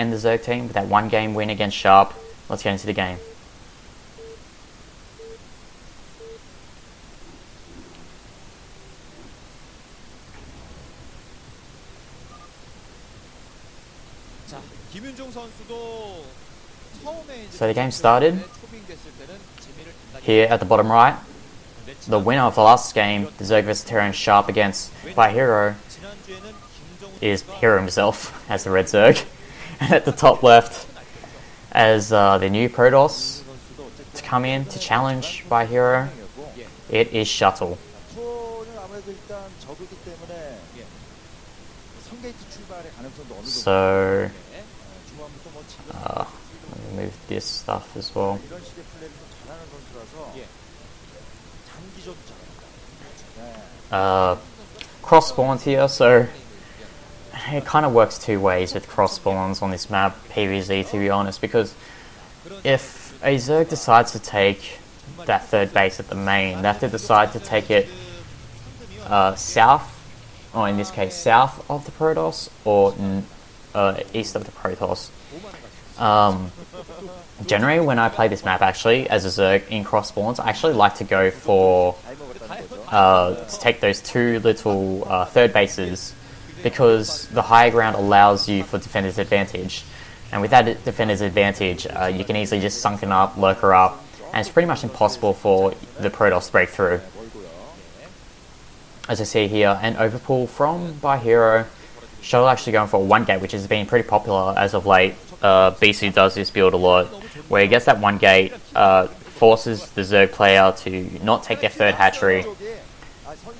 and the Zerg team with that 1-game win against Sharp. Let's get into the game. So the game started here at the bottom right. The winner of the last game, the Zerg vs Terran Sharp against by.hero, is Hero himself as the red Zerg. And at the top left, as the new Protoss to come in to challenge by.hero, it is Shuttle. So let me move this stuff as well. Cross spawns here, so it kind of works two ways with cross spawns on this map, PvZ, to be honest, because if a Zerg decides to take that third base at the main, they have to decide to take it south, or in this case south of the Protoss, or east of the Protoss. Generally, when I play this map, actually, as a Zerg in cross spawns, I actually like to go for to take those two little third bases, because the higher ground allows you for defender's advantage, and with that defender's advantage, you can easily just sunken up, lurker up, and it's pretty much impossible for the Protoss to break through. As I see here, an overpull from by.hero. Shuttle actually going for a 1-gate, which has been pretty popular as of late. BC does this build a lot, where he gets that 1-gate, forces the Zerg player to not take their third hatchery.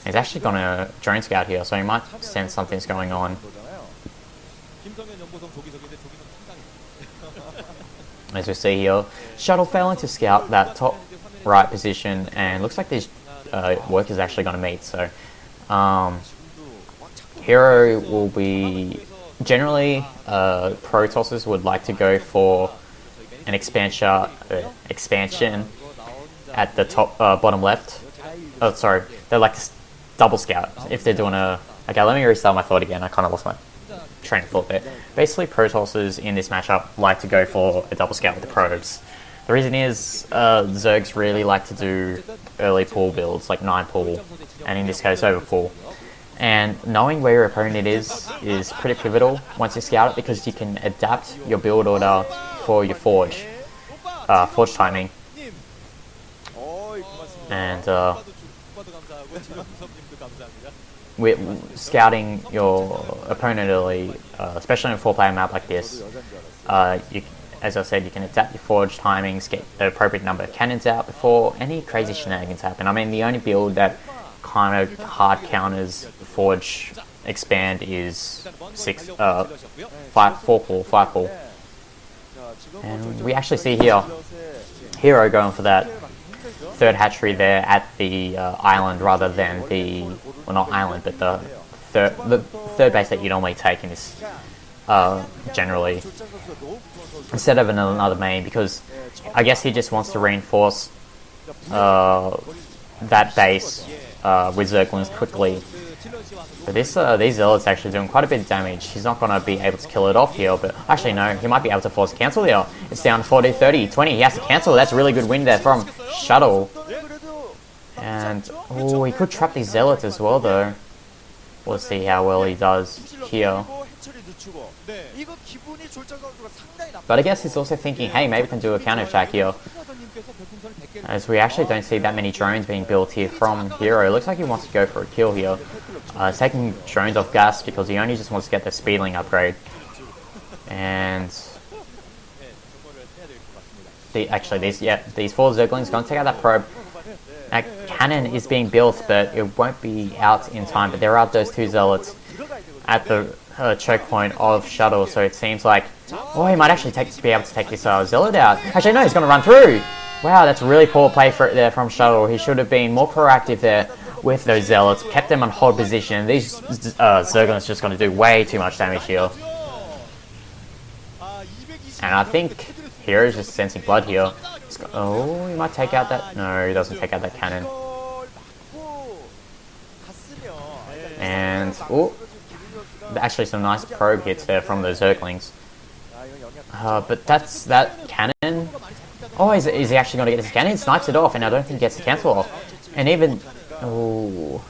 He's actually going to drone scout here, so he might sense something's going on. As we see here, Shuttle failing to scout that top right position, and looks like this work is actually going to meet. So Hero will be generally Protosses would like to go for an expansion at the top bottom left. Oh, sorry, they like to double scout if they're doing a. Okay, let me restart my thought again. I kind of lost my train of thought there. Basically, Protosses in this matchup like to go for a double scout with the probes. The reason is Zergs really like to do early pool builds, like 9 pool, and in this case over pool. And knowing where your opponent is pretty pivotal once you scout it, because you can adapt your build order for your forge timing. And with scouting your opponent early, especially in a 4-player map like this, as I said, you can adapt your forge timings, get the appropriate number of cannons out before any crazy shenanigans happen. I mean, the only build that kind of hard counters forge expand is 5 pool. And we actually see here Hero going for that third hatchery there at the island, rather than the, well, not island, but the third base that you normally take in this generally, instead of another main, because I guess he just wants to reinforce that base with Zerglings quickly. But these Zealots actually doing quite a bit of damage. He's not going to be able to kill it off here, but actually no, he might be able to force a cancel here. It's down to 40, 30, 20, he has to cancel. That's a really good win there from Shuttle. And, oh, he could trap these Zealots as well though. We'll see how well he does here. But I guess he's also thinking, hey, maybe we can do a counter attack here, as we actually don't see that many drones being built here from Hero. It looks like he wants to go for a kill here. He's taking drones off gas because he only just wants to get the speedling upgrade. And these 4 Zerglings going to take out that probe. That cannon is being built, but it won't be out in time. But there are those 2 Zealots at the choke point of Shuttle, so it seems like, oh, he might actually be able to take this Zealot out. Actually, no, he's going to run through. Wow, that's really poor play there from Shuttle. He should have been more proactive there with those Zealots, kept them on hold position. These Zerglings just going to do way too much damage here. And I think Hero's just sensing blood here. Oh, he might take out that... No, he doesn't take out that cannon. And, oh, actually some nice probe hits there from the Zerglings. But that's that cannon. Oh, is he actually going to get his cannon? He snipes it off, and I don't think he gets the cancel off. And even... Oh...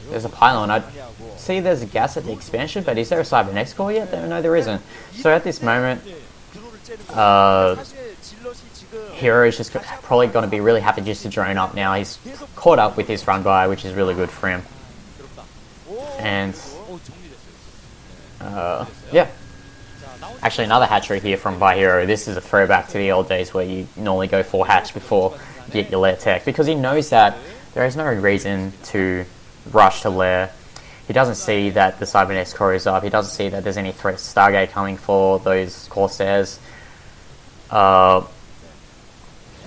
There's a pylon. I see there's a gas at the expansion, but is there a Cybernex core yet? No, there isn't. So at this moment, Hero is just probably going to be really happy just to drone up now. He's caught up with his run by, which is really good for him. And yeah. Actually, another hatchery here from by.hero. This is a throwback to the old days where you normally go 4 hatch before you get your lair tech, because he knows that there is no reason to rush to lair. He doesn't see that the Cybernex core is up. He doesn't see that there's any threat Stargate coming for those Corsairs. We're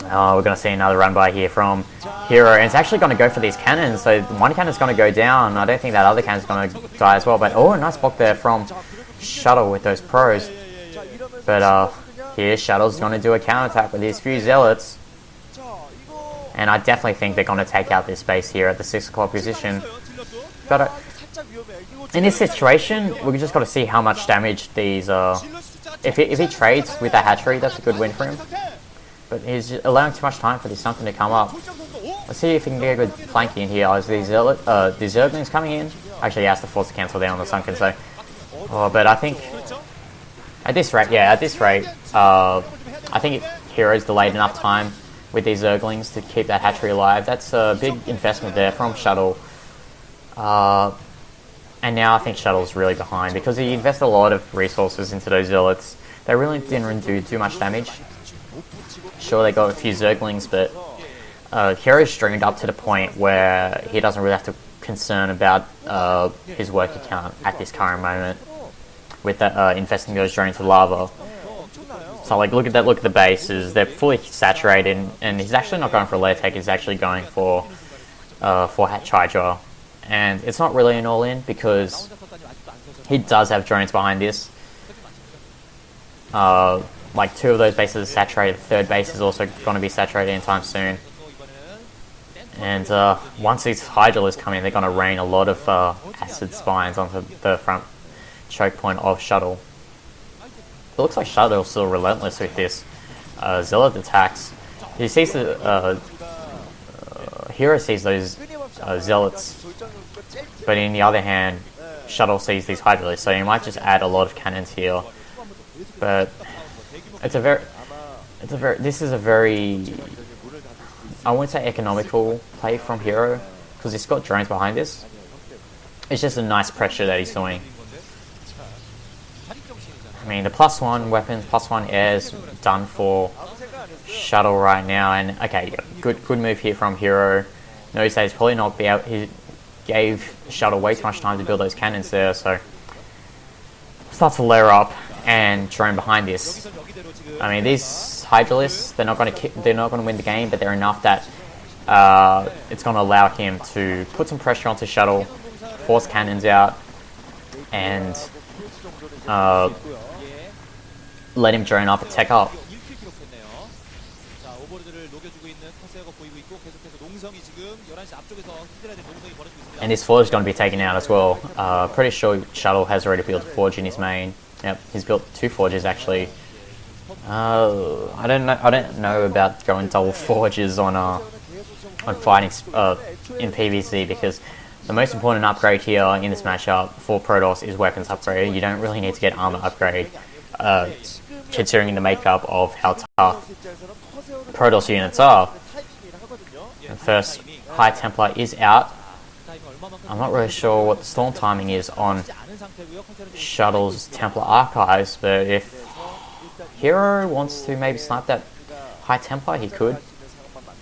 going to see another run by here from Hero, and it's actually going to go for these cannons. So one cannon's going to go down. I don't think that other cannon's going to die as well. But oh, a nice block there from Shuttle with those pros. But here Shuttle's going to do a counterattack with these few zealots. And I definitely think they're going to take out this base here at the 6 o'clock position. But in this situation, we've just got to see how much damage these... if he trades with that hatchery, that's a good win for him. But he's allowing too much time for this Sunken to come up. Let's see if he can get a good flanking in here. Is these Zerglings coming in? Actually, he has to force the cancel down on the Sunken, so... Oh, but I think... At this rate, I think Hero's delayed enough time with these Zerglings to keep that hatchery alive. That's a big investment there from Shuttle. And now I think Shuttle's really behind because he invested a lot of resources into those zealots. They really didn't do too much damage. Sure, they got a few Zerglings, but Hero's streamed up to the point where he doesn't really have to concern about his work account at this current moment with that, investing those drones with Larva. So like, look at the bases, they're fully saturated, and he's actually not going for a lair tech, he's actually going for hatch Hydra. And it's not really an all-in because he does have drones behind this. Like 2 of those bases are saturated, the 3rd base is also going to be saturated anytime soon. And once these Hydralists come in, they're going to rain a lot of acid spines onto the front choke point of Shuttle. It looks like Shuttle's still relentless with this zealot attacks. He sees the Hero sees those zealots, but in the other hand, Shuttle sees these Hydralists, so he might just add a lot of cannons here. But this is a very, I wouldn't say economical play from Hero, because he's got drones behind this. It's just a nice pressure that he's doing. I mean, the +1 weapons, +1 airs done for Shuttle right now, and okay, good move here from Hero. Notice that he's probably not be able. He gave Shuttle way too much time to build those cannons there, so starts to layer up and drone behind this. I mean, these Hydralists, they're not going to win the game, but they're enough that it's going to allow him to put some pressure onto Shuttle, force cannons out, and let him drone up and tech up. And this forge is going to be taken out as well. Pretty sure Shuttle has already built a forge in his main. Yep, he's built 2 forges actually. I don't know about going double forges on fighting in PvZ, because the most important upgrade here in this matchup for Protoss is weapons upgrade. You don't really need to get armor upgrade, considering the makeup of how tough Protoss units are. And first, High Templar is out. I'm not really sure what the storm timing is on Shuttle's Templar archives, but if Hero wants to maybe snipe that High Templar, he could.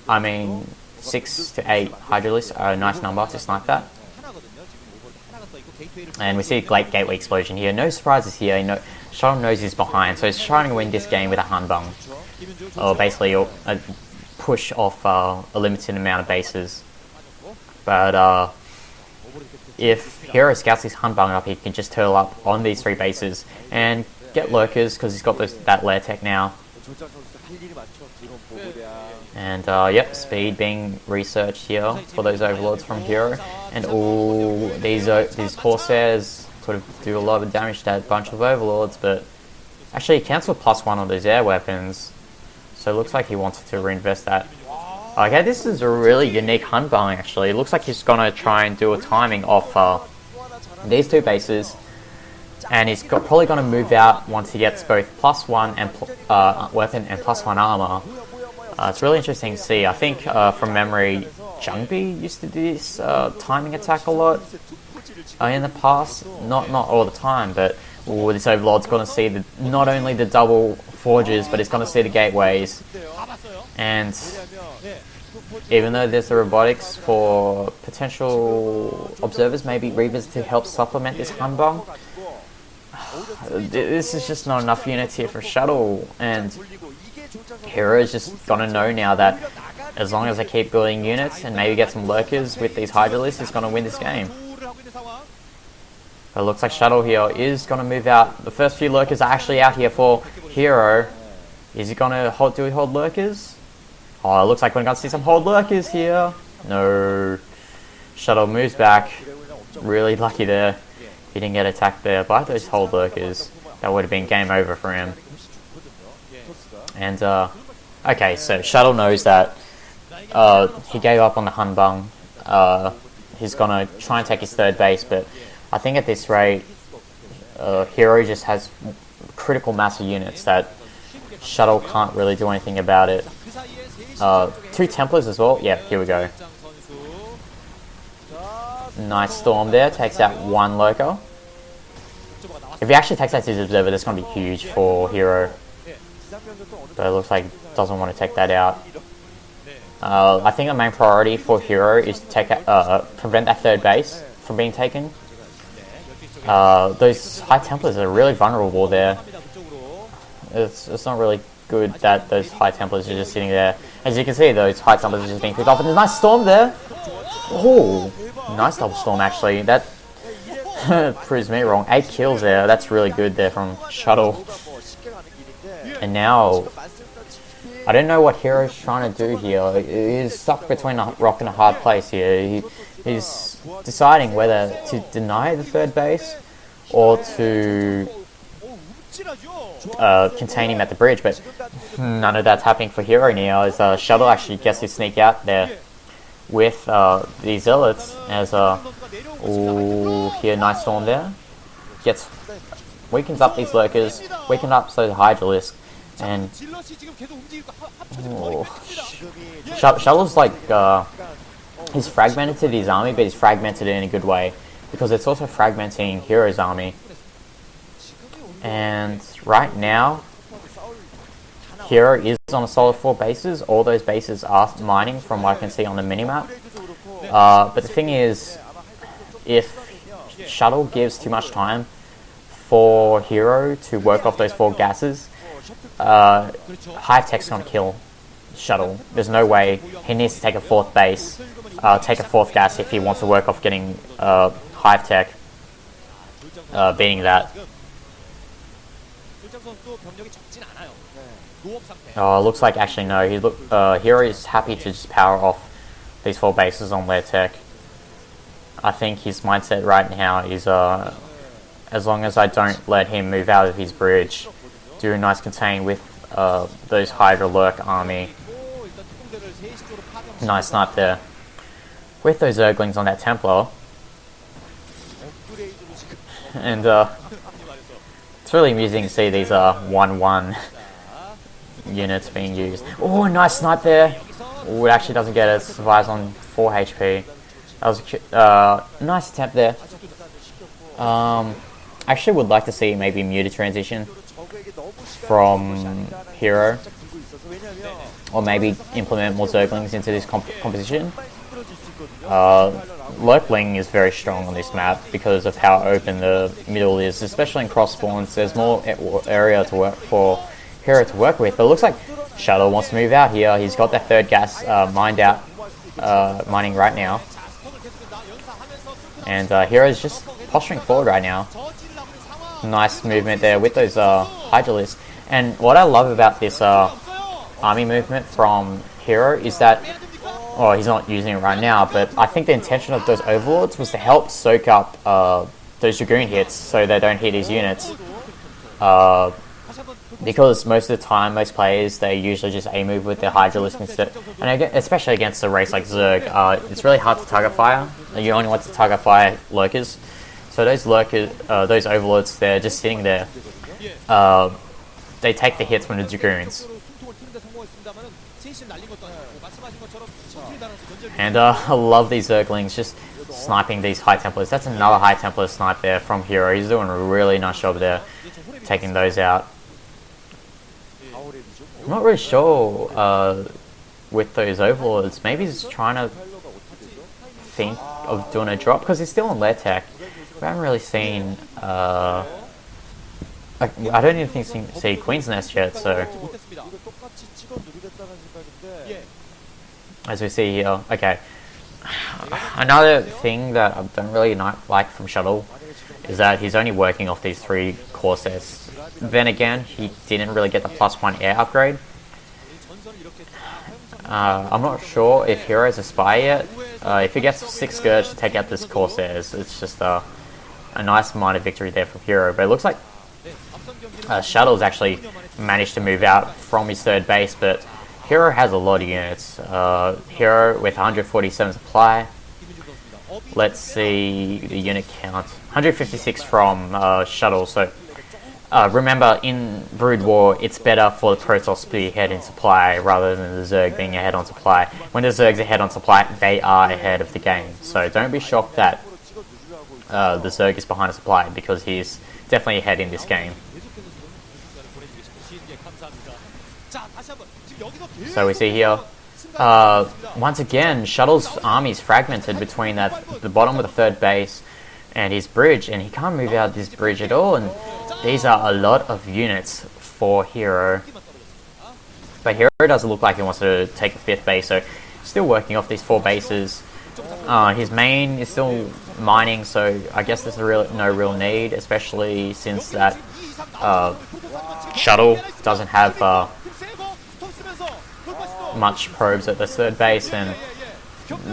I mean, 6 to 8 Hydralists are a nice number to snipe that. And we see a late gateway explosion here. No surprises here. Shuttle knows he's behind, so he's trying to win this game with a Hanbang. Or basically a push off a limited amount of bases. But if Hero scouts his Hanbang up, he can just turtle up on these 3 bases and get lurkers, because he's got that lair tech now. And yep, speed being researched here for those overlords from Hero. And all these Corsairs sort of do a lot of damage to that bunch of overlords, but Actually, he cancelled +1 on those air weapons, so it looks like he wanted to reinvest that. Okay, this is a really unique Hanbang actually. It looks like he's gonna try and do a timing off these two bases, and he's probably gonna move out once he gets both +1 and weapon and +1 armor. It's really interesting to see. I think from memory, Jungbi used to do this timing attack a lot in the past. Not all the time, but this Overlord's going to see not only the double forges, but it's going to see the gateways. And even though there's the robotics for potential observers, maybe Reavers to help supplement this Hanbang, this is just not enough units here for Shuttle. And Hero is just going to know now that as long as they keep building units and maybe get some lurkers with these Hydralisks, he's going to win this game. But it looks like Shuttle here is going to move out. The first few lurkers are actually out here for Hero. Is he going to hold lurkers? Oh, it looks like we're going to see some hold lurkers here. No. Shuttle moves back. Really lucky there. He didn't get attacked there by those hold lurkers. That would have been game over for him. And, okay, so Shuttle knows that he gave up on the Hanbang. He's going to try and take his third base, but I think at this rate, Hero just has critical mass of units that Shuttle can't really do anything about it. 2 Templars as well. Yeah, here we go. Nice Storm there. Takes out 1 Lurker. If he actually takes out his Observer, that's going to be huge for Hero. But it looks like doesn't want to take that out. I think the main priority for Hero is to take prevent that third base from being taken. Those High Templars are really vulnerable there. It's not really good that those High Templars are just sitting there. As you can see, those High Templars are just being picked off, and there's a nice Storm there. Oh, nice double Storm actually. That proves me wrong. 8 kills there. That's really good there from Shuttle. And now, I don't know what Hero's trying to do here. He's stuck between a rock and a hard place here. He's deciding whether to deny the third base or to contain him at the bridge, but none of that's happening for Hero now, as Shuttle actually gets to sneak out there with the Zealots, as here, nice Storm there, weakens up these Lurkers, weakens up those Hydralisks, and Shuttle's like, he's fragmented his army, but he's fragmented it in a good way, because it's also fragmenting Hero's army. And right now, Hero is on a solid 4 bases. All those bases are mining from what I can see on the minimap. But the thing is, if Shuttle gives too much time for Hero to work off those 4 gases, Hive Tech's going to kill Shuttle. There's no way. He needs to take a 4th base, take a 4th gas if he wants to work off getting Hive Tech, beating that. Oh, looks like actually no. Hero is happy to just power off these 4 bases on their tech. I think his mindset right now is as long as I don't let him move out of his bridge, do a nice contain with those Hydra Lurk army. Nice snipe there. With those Zerglings on that Templar. And it's really amusing to see these 1-1 units being used. Oh, nice snipe there. Oh, it actually doesn't get it. Survives on 4 HP. That was a nice attempt there. I actually would like to see maybe muted transition from Hero, or maybe implement more Zerglings into this composition. Lurkling is very strong on this map because of how open the middle is, especially in cross spawns. There's more area to work for Hero to work with, but it looks like Shuttle wants to move out here. He's got that 3rd gas mining right now, and Hero's just posturing forward right now. Nice movement there with those Hydralisks. And what I love about this army movement from Hero is that, oh, he's not using it right now, but I think the intention of those Overlords was to help soak up those Dragoon hits so they don't hit his units. because most of the time, most players, they usually just A-move with their Hydralisk instead, and again, especially against a race like Zerg, it's really hard to target fire. You only want to target fire lurkers, so those lurkers, those overlords, they're just sitting there. They take the hits from the Dragoons. And I love these Zerglings just sniping these High Templars. That's another High Templar snipe there from Hero. He's doing a really nice job there, taking those out. I'm not really sure with those Overlords. Maybe he's trying to think of doing a drop, because he's still on Lair Tech. We haven't really seen... I don't even think see Queen's Nest yet, so... As we see here, okay. Another thing that I don't really like from Shuttle is that he's only working off these 3 Corsairs. Then again, he didn't really get the +1 air upgrade. I'm not sure if Hero's a spy yet. If he gets 6 Scourge to take out this Corsairs, it's just a nice minor victory there from Hero. But it looks like Shuttle's actually managed to move out from his 3rd base, but Hero has a lot of units. Hero with 147 supply. Let's see the unit count. 156 from Shuttle. So remember, in Brood War, it's better for the Protoss to be ahead in supply rather than the Zerg being ahead on supply. When the Zerg's ahead on supply, they are ahead of the game. So don't be shocked that the Zerg is behind a supply, because he's definitely ahead in this game. So we see here, once again, Shuttle's army is fragmented between the bottom of the 3rd base and his bridge, and he can't move out this bridge at all, and these are a lot of units for Hero. But Hero doesn't look like he wants to take the 5th base, so still working off these 4 bases. His main is still mining, so I guess there's no real need, especially since that Shuttle doesn't have much probes at the 3rd base, and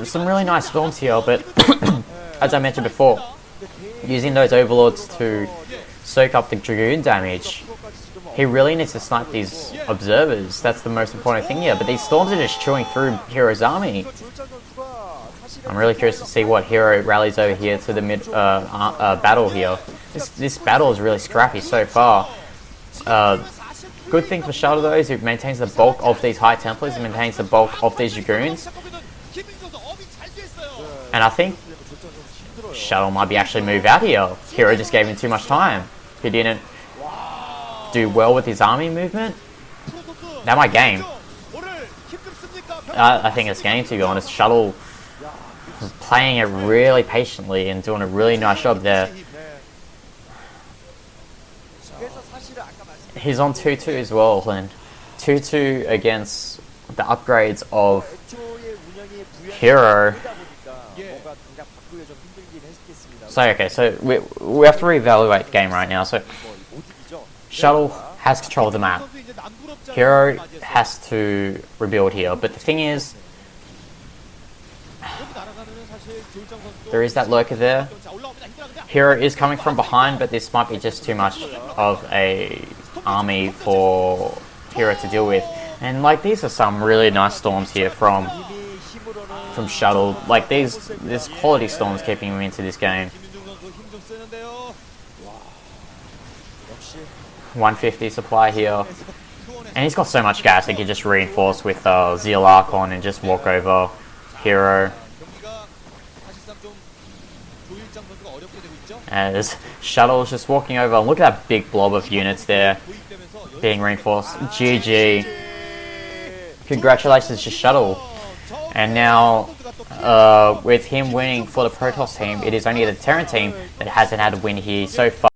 some really nice storms here. But as I mentioned before, using those Overlords to soak up the Dragoon damage, he really needs to snipe these observers. That's the most important thing here. But these storms are just chewing through Hero's army. I'm really curious to see what Hero rallies over here to the mid battle here. This battle is really scrappy so far. Good thing for Shuttle though is it maintains the bulk of these High Templars, it maintains the bulk of these Dragoons. And I think Shuttle might be actually move out here. Hero just gave him too much time. He didn't do well with his army movement. That might game. I think it's game, to be honest. Shuttle playing it really patiently and doing a really nice job there. He's on 2-2 as well, and 2-2 against the upgrades of Hero. So okay, so we have to reevaluate the game right now. So Shuttle has control of the map. Hero has to rebuild here, but the thing is, there is that lurker there. Hero is coming from behind, but this might be just too much of a army for Hero to deal with. And like, these are some really nice storms here from Shuttle. Like, this quality storms keeping him into this game. 150 supply here. And he's got so much gas, he can just reinforce with Zeal Archon and just walk over Hero. As Shuttle's just walking over, look at that big blob of units there being reinforced. GG. Congratulations to Shuttle. And now, with him winning for the Protoss team, it is only the Terran team that hasn't had a win here so far.